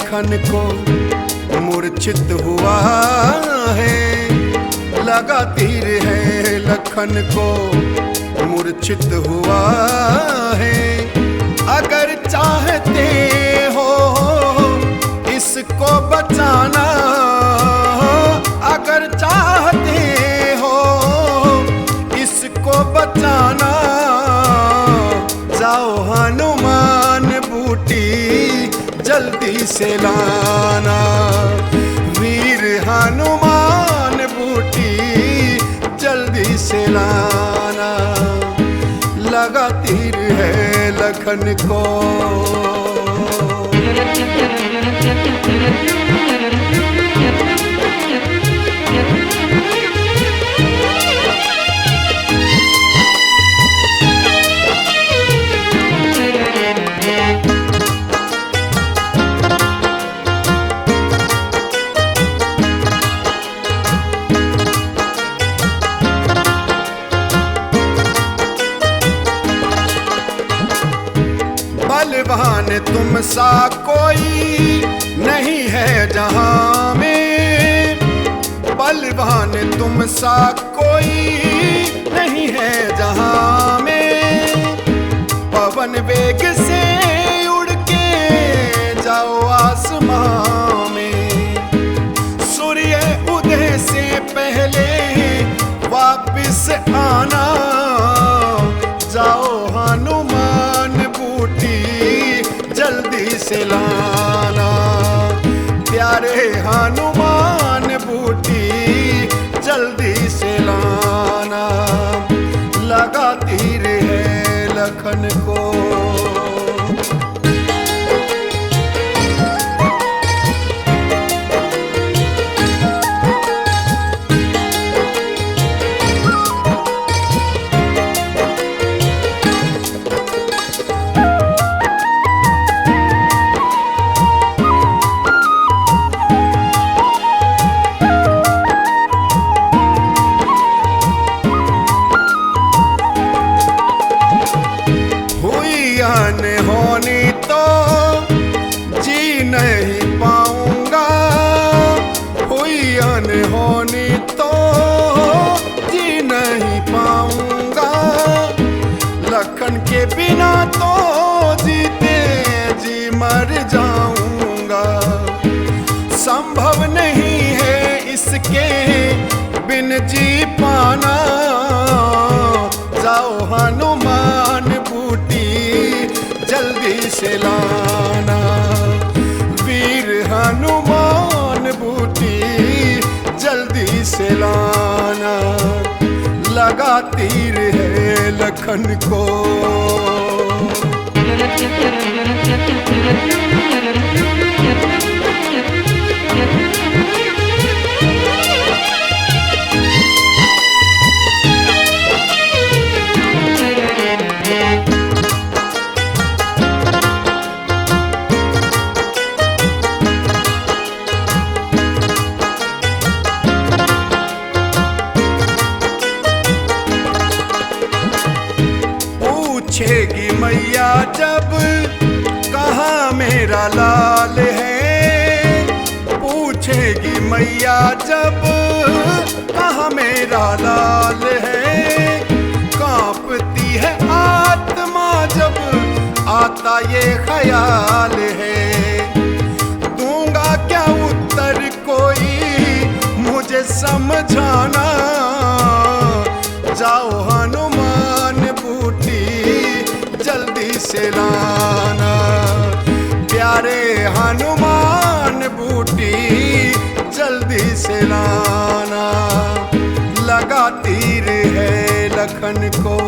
लखन को मूर्छित हुआ है, लगा तीर है लखन को मूर्छित हुआ है। अगर चाहते हो इसको बचाना, अगर चाहते हो इसको बचाना, जाओ हनुमान बूटी जल्दी से लाना। वीर हनुमान बूटी जल्दी से लाना, लगा तीर है लखन को। बलवान तुम सा कोई नहीं है जहां में, बलवान तुम सा कोई नहीं है जहां में। पवन वेग से उड़ के जाओ आसमां में, सूर्य उदय से पहले वापिस आना। जाओ हनुमान बूटी जल्दी से लाना, प्यारे हनुमान बूटी जल्दी से लाना, लगा तीर है लखन को। होनी तो जी नहीं पाऊंगा, हुई अनहोनी तो जी नहीं पाऊंगा। लखन के बिना तो जीते जी मर जाऊंगा, संभव नहीं है इसके बिन जी पाना। जाओ हनुमान बूटी जल्दी से लाना, वीर हनुमान बूटी जल्दी से लाना, लगा तीर है लखन को। पूछेगी मैया जब कहाँ मेरा लाल है, पूछेगी मैया जब कहाँ मेरा लाल है। कांपती है आत्मा जब आता ये ख्याल है, दूंगा क्या उत्तर कोई मुझे समझाना। जाओ हनुमान बूटी जल्दी से लाना, प्यारे हनुमान बूटी जल्दी से लाना, लगा तीर है लखन को।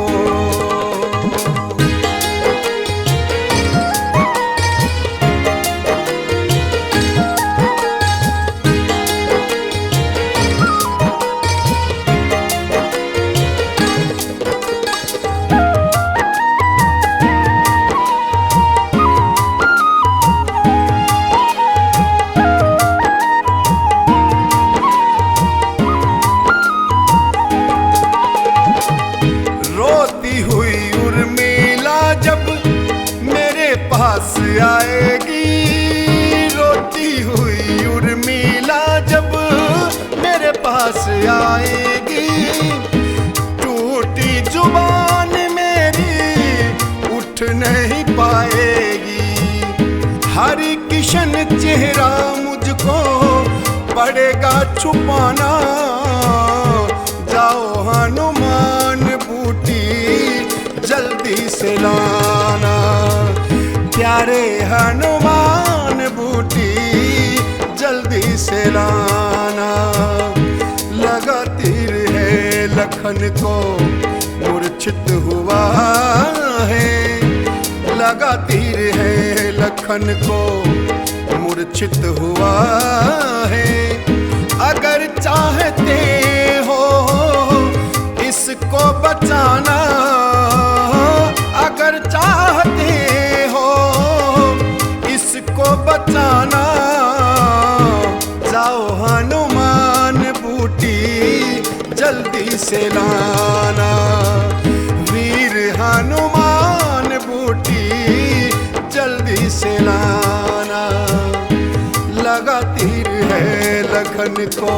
आएगी। टूटी जुबान मेरी उठ नहीं पाएगी। हरि किशन चेहरा मुझको पड़ेगा छुपाना। जाओ हनुमान बूटी जल्दी से लाना। प्यारे हनुमान बूटी जल्दी से लाना। लगा तीर है लखन को मूर्छित हुआ है। लगा तीर है लखन को मूर्छित हुआ है। अगर चाहते हो इसको बचाना, अगर चाहते हो इसको बचाना, जाओ हनुमान बूटी जल्दी से लाना। वीर हनुमान बूटी जल्दी से लाना। लगा तीर है लखन को